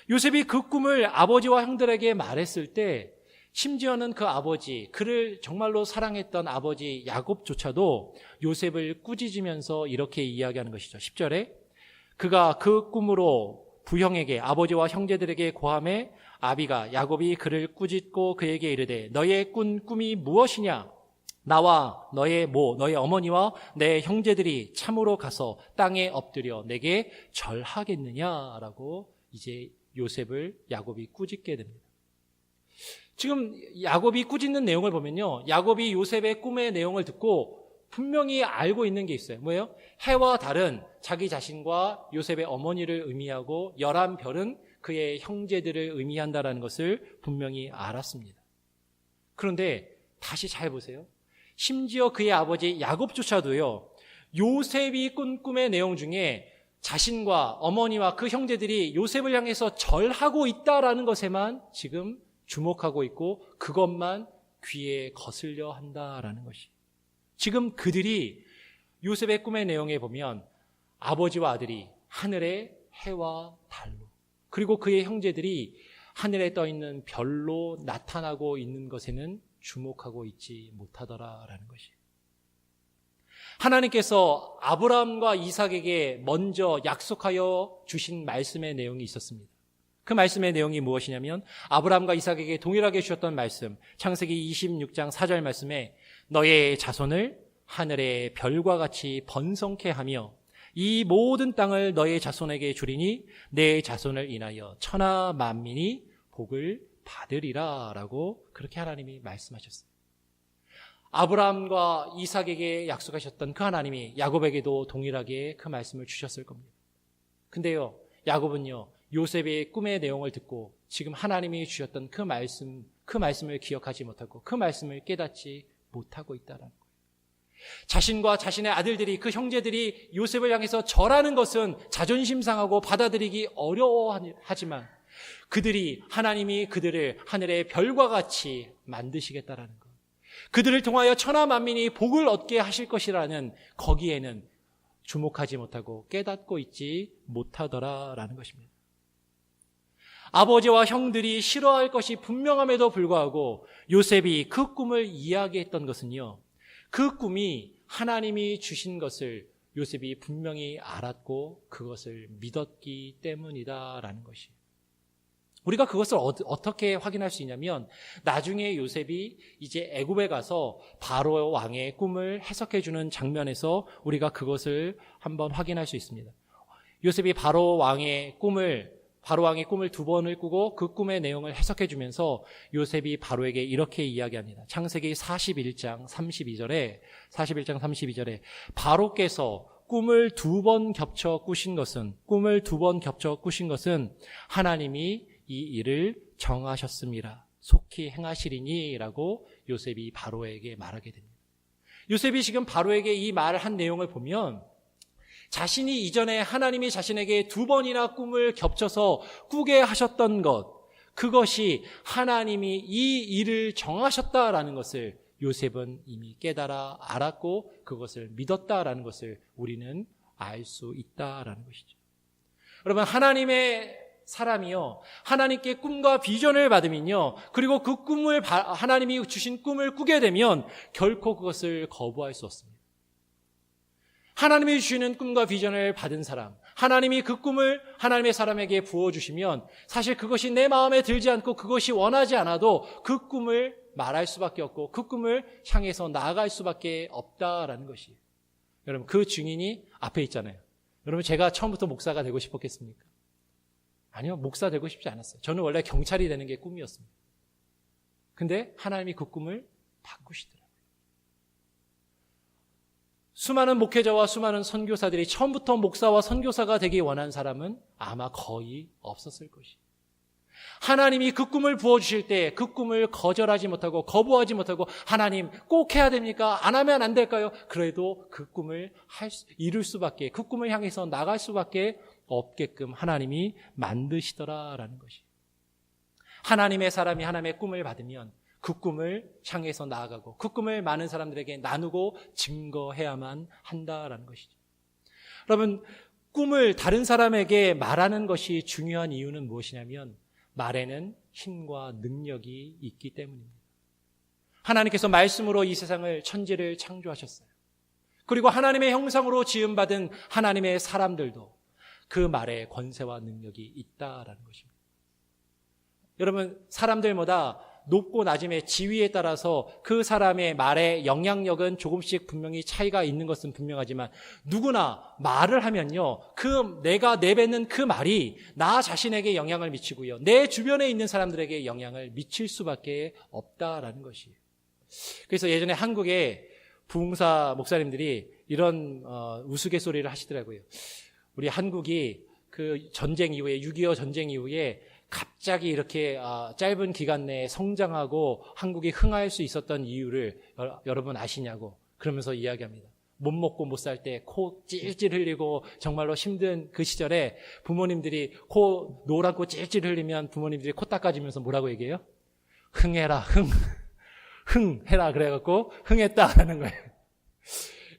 요셉이 그 꿈을 아버지와 형들에게 말했을 때 심지어는 그 아버지, 그를 정말로 사랑했던 아버지 야곱조차도 요셉을 꾸짖으면서 이렇게 이야기하는 것이죠. 10절에 그가 그 꿈으로 부형에게 아버지와 형제들에게 고하매 아비가 야곱이 그를 꾸짖고 그에게 이르되 너의 꾼 꿈이 무엇이냐? 나와 너의 너의 어머니와 내 형제들이 참으로 가서 땅에 엎드려 내게 절하겠느냐라고 이제 요셉을 야곱이 꾸짖게 됩니다. 지금 야곱이 꾸짖는 내용을 보면요, 야곱이 요셉의 꿈의 내용을 듣고 분명히 알고 있는 게 있어요. 뭐예요? 해와 달은 자기 자신과 요셉의 어머니를 의미하고 11별은 그의 형제들을 의미한다는 것을 분명히 알았습니다. 그런데 다시 잘 보세요. 심지어 그의 아버지 야곱조차도요, 요셉이 꾼 꿈의 내용 중에 자신과 어머니와 그 형제들이 요셉을 향해서 절하고 있다라는 것에만 지금 주목하고 있고 그것만 귀에 거슬려 한다라는 것이. 지금 그들이 요셉의 꿈의 내용에 보면 아버지와 아들이 하늘의 해와 달로, 그리고 그의 형제들이 하늘에 떠 있는 별로 나타나고 있는 것에는 주목하고 있지 못하더라라는 것이. 하나님께서 아브라함과 이삭에게 먼저 약속하여 주신 말씀의 내용이 있었습니다. 그 말씀의 내용이 무엇이냐면 아브라함과 이삭에게 동일하게 주셨던 말씀, 창세기 26장 4절 말씀에 너의 자손을 하늘의 별과 같이 번성케 하며 이 모든 땅을 너의 자손에게 주리니 내 자손을 인하여 천하 만민이 복을 받으리라 라고 그렇게 하나님이 말씀하셨어요. 아브라함과 이삭에게 약속하셨던 그 하나님이 야곱에게도 동일하게 그 말씀을 주셨을 겁니다. 근데요, 야곱은요, 요셉의 꿈의 내용을 듣고 지금 하나님이 주셨던 그 말씀을 기억하지 못하고 그 말씀을 깨닫지 못하고 있다는 거예요. 자신과 자신의 아들들이, 그 형제들이 요셉을 향해서 절하는 것은 자존심 상하고 받아들이기 어려워하지만 그들이, 하나님이 그들을 하늘의 별과 같이 만드시겠다라는 것, 그들을 통하여 천하 만민이 복을 얻게 하실 것이라는 거기에는 주목하지 못하고 깨닫고 있지 못하더라라는 것입니다. 아버지와 형들이 싫어할 것이 분명함에도 불구하고 요셉이 그 꿈을 이야기했던 것은요, 그 꿈이 하나님이 주신 것을 요셉이 분명히 알았고 그것을 믿었기 때문이다라는 것이. 우리가 그것을 어떻게 확인할 수 있냐면 나중에 요셉이 이제 애굽에 가서 바로 왕의 꿈을 해석해 주는 장면에서 우리가 그것을 한번 확인할 수 있습니다. 요셉이 바로 왕의 꿈을 두 번을 꾸고 그 꿈의 내용을 해석해 주면서 요셉이 바로에게 이렇게 이야기합니다. 창세기 41장 32절에 바로께서 꿈을 두 번 겹쳐 꾸신 것은 하나님이 이 일을 정하셨습니다. 속히 행하시리니 라고 요셉이 바로에게 말하게 됩니다. 요셉이 지금 바로에게 이 말을 한 내용을 보면 자신이 이전에 하나님이 자신에게 두 번이나 꿈을 겹쳐서 꾸게 하셨던 것, 그것이 하나님이 이 일을 정하셨다라는 것을 요셉은 이미 깨달아 알았고 그것을 믿었다라는 것을 우리는 알 수 있다라는 것이죠. 여러분, 하나님의 사람이요, 하나님께 꿈과 비전을 받으면요, 그리고 그 꿈을 하나님이 주신 꿈을 꾸게 되면 결코 그것을 거부할 수 없습니다. 하나님이 주시는 꿈과 비전을 받은 사람, 하나님이 그 꿈을 하나님의 사람에게 부어주시면 사실 그것이 내 마음에 들지 않고 그것이 원하지 않아도 그 꿈을 말할 수밖에 없고 그 꿈을 향해서 나아갈 수밖에 없다라는 것이. 여러분, 그 증인이 앞에 있잖아요. 여러분, 제가 처음부터 목사가 되고 싶었겠습니까? 아니요, 목사 되고 싶지 않았어요. 저는 원래 경찰이 되는 게 꿈이었습니다. 근데 하나님이 그 꿈을 바꾸시더라고요. 수많은 목회자와 수많은 선교사들이 처음부터 목사와 선교사가 되기 원한 사람은 아마 거의 없었을 것이에요. 하나님이 그 꿈을 부어주실 때 그 꿈을 거절하지 못하고 거부하지 못하고 하나님 꼭 해야 됩니까? 안 하면 안 될까요? 그래도 그 꿈을 이룰 수밖에, 그 꿈을 향해서 나갈 수밖에 없게끔 하나님이 만드시더라라는 것이. 하나님의 사람이 하나님의 꿈을 받으면 그 꿈을 향해서 나아가고 그 꿈을 많은 사람들에게 나누고 증거해야만 한다라는 것이죠. 여러분, 꿈을 다른 사람에게 말하는 것이 중요한 이유는 무엇이냐면 말에는 힘과 능력이 있기 때문입니다. 하나님께서 말씀으로 이 세상을, 천지를 창조하셨어요. 그리고 하나님의 형상으로 지음받은 하나님의 사람들도 그 말에 권세와 능력이 있다라는 것입니다. 여러분, 사람들마다 높고 낮음의 지위에 따라서 그 사람의 말의 영향력은 조금씩 분명히 차이가 있는 것은 분명하지만 누구나 말을 하면요, 내가 내뱉는 그 말이 나 자신에게 영향을 미치고요, 내 주변에 있는 사람들에게 영향을 미칠 수밖에 없다라는 것이에요. 그래서 예전에 한국에 부흥사 목사님들이 이런 우스갯소리를 하시더라고요. 우리 한국이 그 전쟁 이후에, 6.25 전쟁 이후에 갑자기 이렇게 짧은 기간 내에 성장하고 한국이 흥할 수 있었던 이유를 여러분 아시냐고 그러면서 이야기합니다. 못 먹고 못 살 때 코 찔찔 흘리고 정말로 힘든 그 시절에 부모님들이 코 노랗고 찔찔 흘리면 부모님들이 코 닦아주면서 뭐라고 얘기해요? 흥해라, 흥해라 그래갖고 흥했다라는 거예요.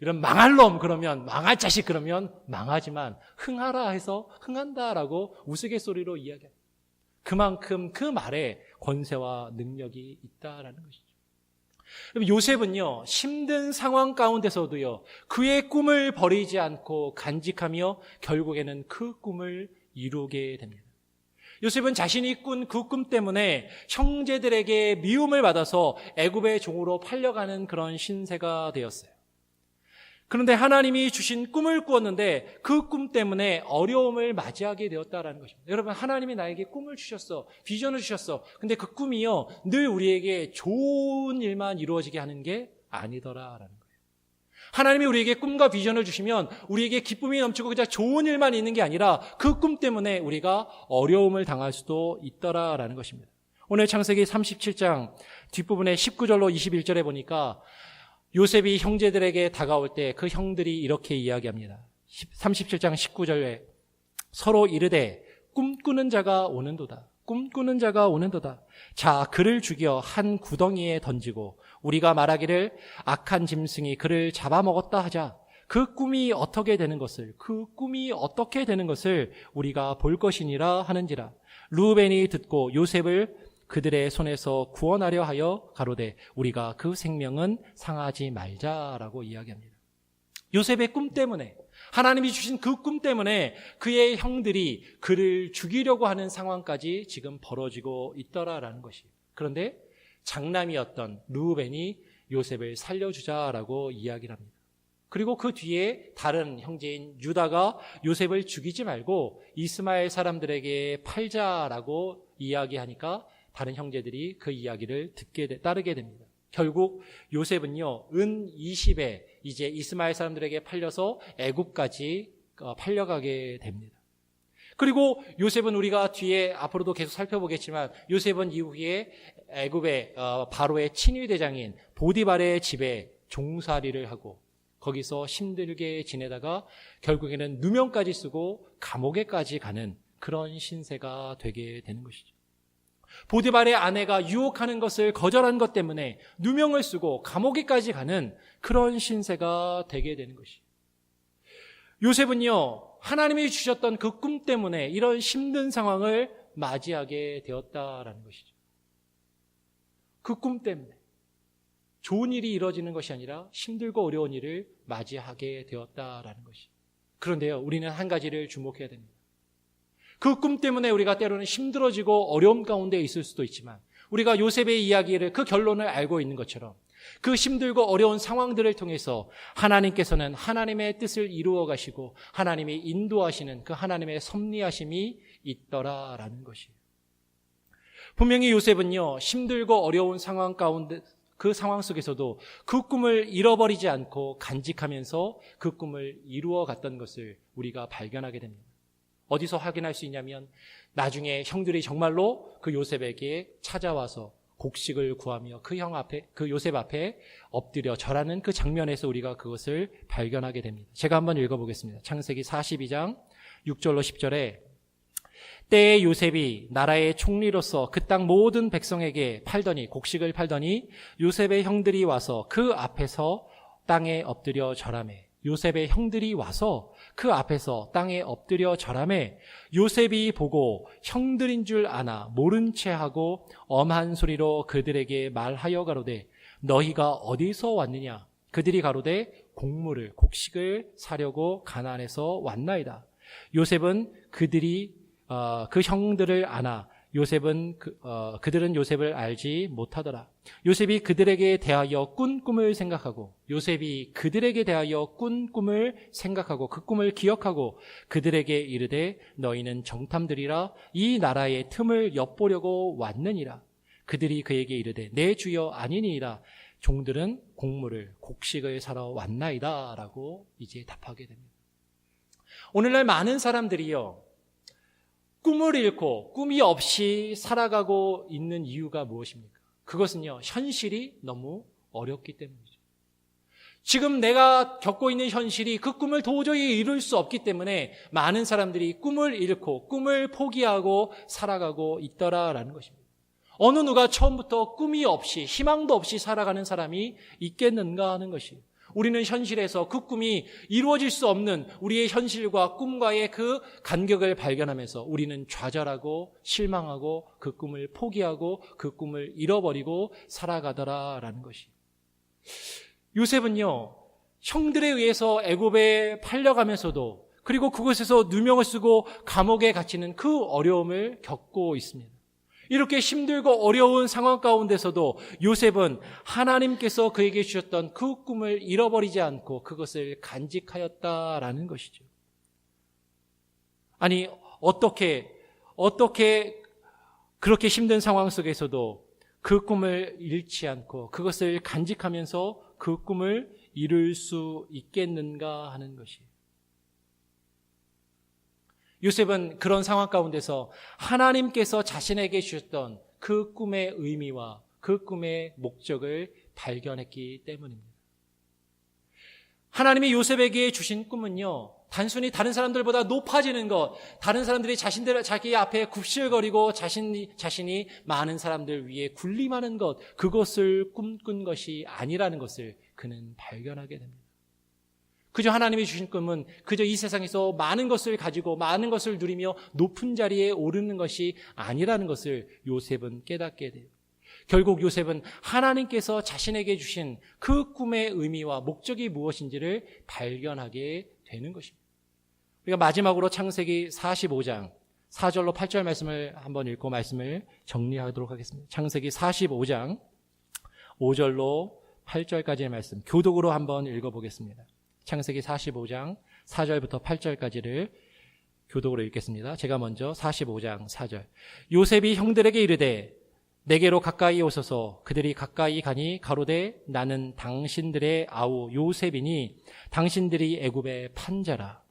이런 망할 놈 그러면 망할 자식 그러면 망하지만 흥하라 해서 흥한다라고 우스갯소리로 이야기합니다. 그만큼 그 말에 권세와 능력이 있다라는 것이죠. 요셉은요, 힘든 상황 가운데서도요, 그의 꿈을 버리지 않고 간직하며 결국에는 그 꿈을 이루게 됩니다. 요셉은 자신이 꾼 그 꿈 때문에 형제들에게 미움을 받아서 애굽의 종으로 팔려가는 그런 신세가 되었어요. 그런데 하나님이 주신 꿈을 꾸었는데 그 꿈 때문에 어려움을 맞이하게 되었다는 것입니다. 여러분, 하나님이 나에게 꿈을 주셨어. 비전을 주셨어. 근데 그 꿈이요, 늘 우리에게 좋은 일만 이루어지게 하는 게 아니더라라는 거예요. 하나님이 우리에게 꿈과 비전을 주시면 우리에게 기쁨이 넘치고 그냥 좋은 일만 있는 게 아니라 그 꿈 때문에 우리가 어려움을 당할 수도 있더라라는 것입니다. 오늘 창세기 37장 뒷부분에 19절로 21절에 보니까 요셉이 형제들에게 다가올 때 그 형들이 이렇게 이야기합니다. 37장 19절에 서로 이르되 꿈꾸는 자가 오는도다. 꿈꾸는 자가 오는도다. 자, 그를 죽여 한 구덩이에 던지고 우리가 말하기를 악한 짐승이 그를 잡아먹었다 하자. 그 꿈이 어떻게 되는 것을 우리가 볼 것이니라 하는지라. 르우벤이 듣고 요셉을 그들의 손에서 구원하려 하여 가로되 우리가 그 생명은 상하지 말자라고 이야기합니다. 요셉의 꿈 때문에, 하나님이 주신 그 꿈 때문에 그의 형들이 그를 죽이려고 하는 상황까지 지금 벌어지고 있더라라는 것이에요. 그런데 장남이었던 르우벤이 요셉을 살려주자라고 이야기를 합니다. 그리고 그 뒤에 다른 형제인 유다가 요셉을 죽이지 말고 이스마엘 사람들에게 팔자라고 이야기하니까 다른 형제들이 그 이야기를 따르게 됩니다. 결국 요셉은요, 은 20에 이제 이스마엘 사람들에게 팔려서 애굽까지 팔려가게 됩니다. 그리고 요셉은 우리가 뒤에 앞으로도 계속 살펴보겠지만 요셉은 이후에 애굽의 바로의 친위대장인 보디발의 집에 종살이를 하고 거기서 힘들게 지내다가 결국에는 누명까지 쓰고 감옥에까지 가는 그런 신세가 되게 되는 것이죠. 보디발의 아내가 유혹하는 것을 거절한 것 때문에 누명을 쓰고 감옥에까지 가는 그런 신세가 되게 되는 것이에요. 요셉은요, 하나님이 주셨던 그 꿈 때문에 이런 힘든 상황을 맞이하게 되었다라는 것이죠. 그 꿈 때문에 좋은 일이 이루어지는 것이 아니라 힘들고 어려운 일을 맞이하게 되었다라는 것이죠. 그런데요, 우리는 한 가지를 주목해야 됩니다. 그 꿈 때문에 우리가 때로는 힘들어지고 어려움 가운데 있을 수도 있지만 우리가 요셉의 이야기를 그 결론을 알고 있는 것처럼 그 힘들고 어려운 상황들을 통해서 하나님께서는 하나님의 뜻을 이루어 가시고 하나님이 인도하시는 그 하나님의 섭리하심이 있더라라는 것이에요. 분명히 요셉은요, 힘들고 어려운 상황 가운데 그 상황 속에서도 그 꿈을 잃어버리지 않고 간직하면서 그 꿈을 이루어 갔던 것을 우리가 발견하게 됩니다. 어디서 확인할 수 있냐면 나중에 형들이 정말로 그 요셉에게 찾아와서 곡식을 구하며 그 요셉 앞에 엎드려 절하는 그 장면에서 우리가 그것을 발견하게 됩니다. 제가 한번 읽어보겠습니다. 창세기 42장 6절로 10절에 때에 요셉이 나라의 총리로서 그 땅 모든 백성에게 곡식을 팔더니 요셉의 형들이 와서 그 앞에서 땅에 엎드려 절하매 요셉의 형들이 와서 그 앞에서 땅에 엎드려 절하매 요셉이 보고 형들인 줄 아나 모른 채 하고 엄한 소리로 그들에게 말하여 가로되 너희가 어디서 왔느냐? 그들이 가로되 곡식을 사려고 가나안에서 왔나이다. 요셉은 그 형들을 아나 그들은 요셉을 알지 못하더라. 요셉이 그들에게 대하여 꾼 꿈을 생각하고 그 꿈을 기억하고 그들에게 이르되 너희는 정탐들이라 이 나라의 틈을 엿보려고 왔느니라. 그들이 그에게 이르되 내 주여 아니니이다. 종들은 곡식을 사러 왔나이다 라고 이제 답하게 됩니다. 오늘날 많은 사람들이요, 꿈을 잃고 꿈이 없이 살아가고 있는 이유가 무엇입니까? 그것은요, 현실이 너무 어렵기 때문이죠. 지금 내가 겪고 있는 현실이 그 꿈을 도저히 이룰 수 없기 때문에 많은 사람들이 꿈을 잃고 꿈을 포기하고 살아가고 있더라라는 것입니다. 어느 누가 처음부터 꿈이 없이 희망도 없이 살아가는 사람이 있겠는가 하는 것이에요. 우리는 현실에서 그 꿈이 이루어질 수 없는 우리의 현실과 꿈과의 그 간격을 발견하면서 우리는 좌절하고 실망하고 그 꿈을 포기하고 그 꿈을 잃어버리고 살아가더라라는 것이. 요셉은요, 형들에 의해서 애굽에 팔려가면서도 그리고 그곳에서 누명을 쓰고 감옥에 갇히는 그 어려움을 겪고 있습니다. 이렇게 힘들고 어려운 상황 가운데서도 요셉은 하나님께서 그에게 주셨던 그 꿈을 잃어버리지 않고 그것을 간직하였다라는 것이죠. 아니, 어떻게 그렇게 힘든 상황 속에서도 그 꿈을 잃지 않고 그것을 간직하면서 그 꿈을 이룰 수 있겠는가 하는 것이에요. 요셉은 그런 상황 가운데서 하나님께서 자신에게 주셨던 그 꿈의 의미와 그 꿈의 목적을 발견했기 때문입니다. 하나님이 요셉에게 주신 꿈은요, 단순히 다른 사람들보다 높아지는 것, 다른 사람들이 자기 앞에 굽실거리고 자신이 많은 사람들 위에 군림하는 것, 그것을 꿈꾼 것이 아니라는 것을 그는 발견하게 됩니다. 그저 하나님이 주신 꿈은 그저 이 세상에서 많은 것을 가지고 많은 것을 누리며 높은 자리에 오르는 것이 아니라는 것을 요셉은 깨닫게 돼요. 결국 요셉은 하나님께서 자신에게 주신 그 꿈의 의미와 목적이 무엇인지를 발견하게 되는 것입니다. 우리가 마지막으로 창세기 45장 4절로 8절 말씀을 한번 읽고 말씀을 정리하도록 하겠습니다. 창세기 45장 5절로 8절까지의 말씀 교독으로 한번 읽어보겠습니다. 창세기 45장 4절부터 8절까지를 교독으로 읽겠습니다. 제가 먼저 45장 4절. 요셉이 형들에게 이르되 내게로 가까이 오소서. 그들이 가까이 가니 가로되 나는 당신들의 아우 요셉이니 당신들이 애굽의 판자라.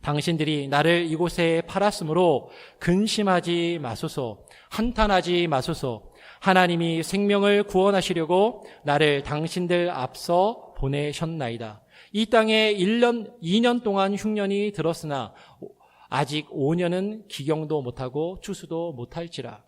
당신들이 나를 이곳에 팔았으므로 근심하지 마소서. 한탄하지 마소서. 하나님이 생명을 구원하시려고 나를 당신들 앞서 보내셨나이다. 이 땅에 2년 동안 흉년이 들었으나 아직 5년은 기경도 못하고 추수도 못할지라.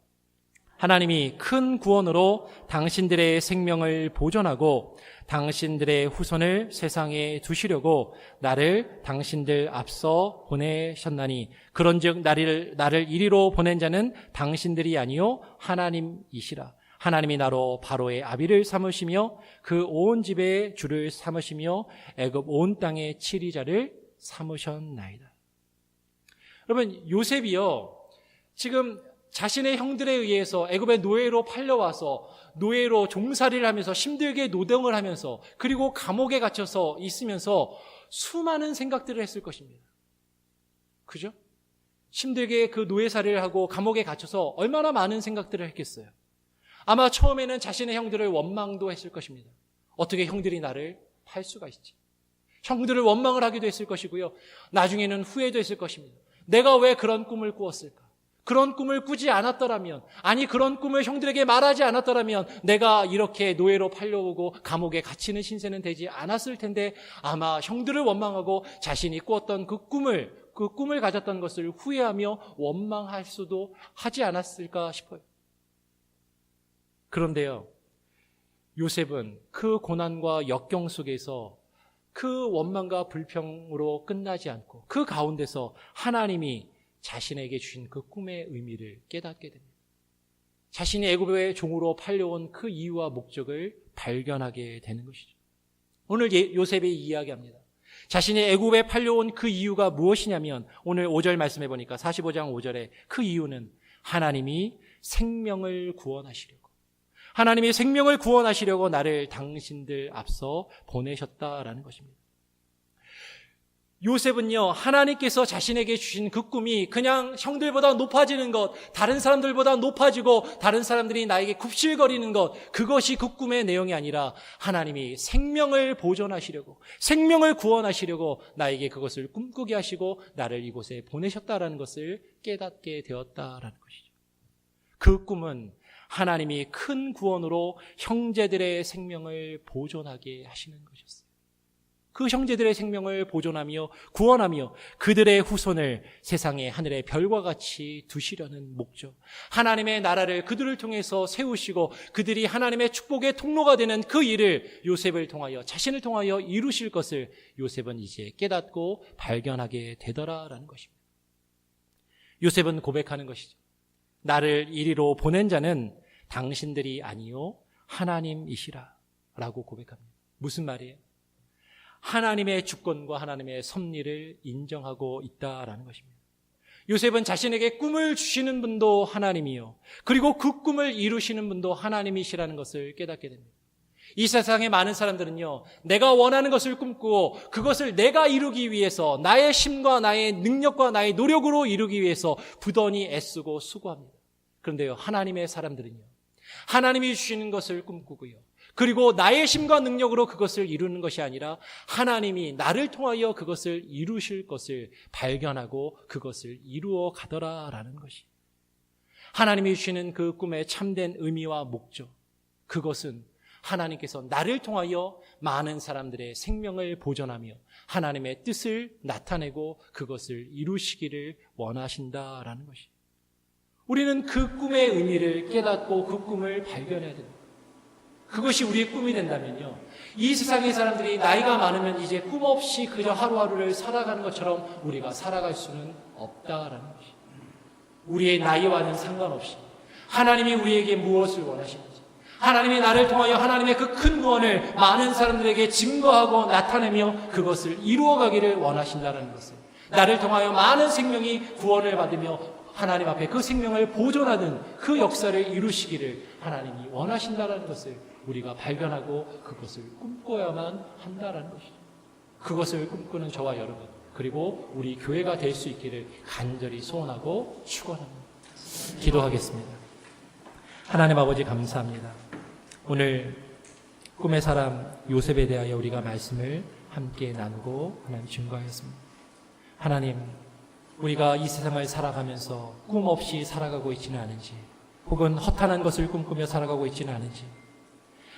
하나님이 큰 구원으로 당신들의 생명을 보존하고 당신들의 후손을 세상에 두시려고 나를 당신들 앞서 보내셨나니 그런즉 나를 이리로 보낸 자는 당신들이 아니요 하나님이시라. 하나님이 나로 바로의 아비를 삼으시며 그 온 집의 주를 삼으시며 애굽 온 땅의 치리자를 삼으셨나이다. 여러분, 요셉이요, 지금 자신의 형들에 의해서 애굽의 노예로 팔려와서 노예로 종살이를 하면서 힘들게 노동을 하면서 그리고 감옥에 갇혀서 있으면서 수많은 생각들을 했을 것입니다. 그죠? 힘들게 그 노예살이를 하고 감옥에 갇혀서 얼마나 많은 생각들을 했겠어요. 아마 처음에는 자신의 형들을 원망도 했을 것입니다. 어떻게 형들이 나를 팔 수가 있지? 형들을 원망을 하기도 했을 것이고요. 나중에는 후회도 했을 것입니다. 내가 왜 그런 꿈을 꾸었을까? 그런 꿈을 꾸지 않았더라면, 아니 그런 꿈을 형들에게 말하지 않았더라면 내가 이렇게 노예로 팔려오고 감옥에 갇히는 신세는 되지 않았을 텐데 아마 형들을 원망하고 자신이 꾸었던 그 꿈을 가졌던 것을 후회하며 원망할 수도 하지 않았을까 싶어요. 그런데요, 요셉은 그 고난과 역경 속에서 그 원망과 불평으로 끝나지 않고 그 가운데서 하나님이 자신에게 주신 그 꿈의 의미를 깨닫게 됩니다. 자신이 애굽의 종으로 팔려온 그 이유와 목적을 발견하게 되는 것이죠. 오늘 요셉이 이야기합니다. 자신이 애굽에 팔려온 그 이유가 무엇이냐면 오늘 5절 말씀해 보니까 45장 5절에 그 이유는 하나님이 생명을 구원하시려고 하나님이 생명을 구원하시려고 나를 당신들 앞서 보내셨다라는 것입니다. 요셉은요, 하나님께서 자신에게 주신 그 꿈이 그냥 형들보다 높아지는 것, 다른 사람들보다 높아지고 다른 사람들이 나에게 굽실거리는 것, 그것이 그 꿈의 내용이 아니라 하나님이 생명을 보존하시려고, 생명을 구원하시려고 나에게 그것을 꿈꾸게 하시고 나를 이곳에 보내셨다라는 것을 깨닫게 되었다라는 것이죠. 그 꿈은 하나님이 큰 구원으로 형제들의 생명을 보존하게 하시는 것이었어요. 그 형제들의 생명을 보존하며 구원하며 그들의 후손을 세상의 하늘의 별과 같이 두시려는 목적, 하나님의 나라를 그들을 통해서 세우시고 그들이 하나님의 축복의 통로가 되는 그 일을 요셉을 통하여, 자신을 통하여 이루실 것을 요셉은 이제 깨닫고 발견하게 되더라라는 것입니다. 요셉은 고백하는 것이죠. 나를 이리로 보낸 자는 당신들이 아니요 하나님이시라 라고 고백합니다. 무슨 말이에요? 하나님의 주권과 하나님의 섭리를 인정하고 있다라는 것입니다. 요셉은 자신에게 꿈을 주시는 분도 하나님이요, 그리고 그 꿈을 이루시는 분도 하나님이시라는 것을 깨닫게 됩니다. 이 세상의 많은 사람들은요, 내가 원하는 것을 꿈꾸고 그것을 내가 이루기 위해서 나의 힘과 나의 능력과 나의 노력으로 이루기 위해서 부단히 애쓰고 수고합니다. 그런데요, 하나님의 사람들은요, 하나님이 주시는 것을 꿈꾸고요, 그리고 나의 힘과 능력으로 그것을 이루는 것이 아니라 하나님이 나를 통하여 그것을 이루실 것을 발견하고 그것을 이루어 가더라라는 것이, 하나님이 주시는 그 꿈의 참된 의미와 목적, 그것은 하나님께서 나를 통하여 많은 사람들의 생명을 보존하며 하나님의 뜻을 나타내고 그것을 이루시기를 원하신다라는 것이, 우리는 그 꿈의 의미를 깨닫고 그 꿈을 발견해야 됩니다. 그것이 우리의 꿈이 된다면요, 이 세상의 사람들이 나이가 많으면 이제 꿈 없이 그저 하루하루를 살아가는 것처럼 우리가 살아갈 수는 없다라는 것이, 우리의 나이와는 상관없이 하나님이 우리에게 무엇을 원하시는지, 하나님이 나를 통하여 하나님의 그 큰 구원을 많은 사람들에게 증거하고 나타내며 그것을 이루어가기를 원하신다는 것을, 나를 통하여 많은 생명이 구원을 받으며 하나님 앞에 그 생명을 보존하는 그 역사를 이루시기를 하나님이 원하신다는 것을 우리가 발견하고 그것을 꿈꿔야만 한다는 것이죠. 그것을 꿈꾸는 저와 여러분, 그리고 우리 교회가 될 수 있기를 간절히 소원하고 축원합니다. 기도하겠습니다. 하나님 아버지 감사합니다. 오늘 꿈의 사람 요셉에 대하여 우리가 말씀을 함께 나누고 하나님 증거하였습니다. 하나님, 우리가 이 세상을 살아가면서 꿈 없이 살아가고 있지는 않은지, 혹은 허탄한 것을 꿈꾸며 살아가고 있지는 않은지,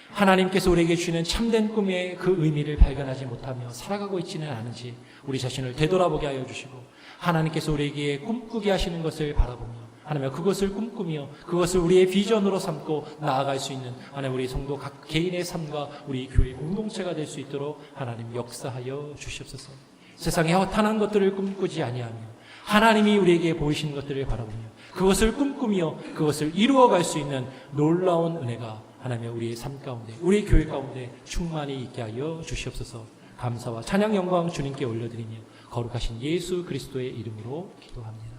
하나님께서 우리에게 주시는 참된 꿈의 그 의미를 발견하지 못하며 살아가고 있지는 않은지 우리 자신을 되돌아보게 하여 주시고, 하나님께서 우리에게 꿈꾸게 하시는 것을 바라보며 하나님 그것을 꿈꾸며 그것을 우리의 비전으로 삼고 나아갈 수 있는 하나님 우리 성도 각 개인의 삶과 우리 교회 공동체가 될 수 있도록 하나님 역사하여 주시옵소서. 세상에 허탄한 것들을 꿈꾸지 아니하며 하나님이 우리에게 보이시는 것들을 바라보며 그것을 꿈꾸며 그것을 이루어갈 수 있는 놀라운 은혜가 하나님 우리의 삶 가운데, 우리 교회 가운데 충만히 있게 하여 주시옵소서. 감사와 찬양 영광 주님께 올려드리며 거룩하신 예수 그리스도의 이름으로 기도합니다.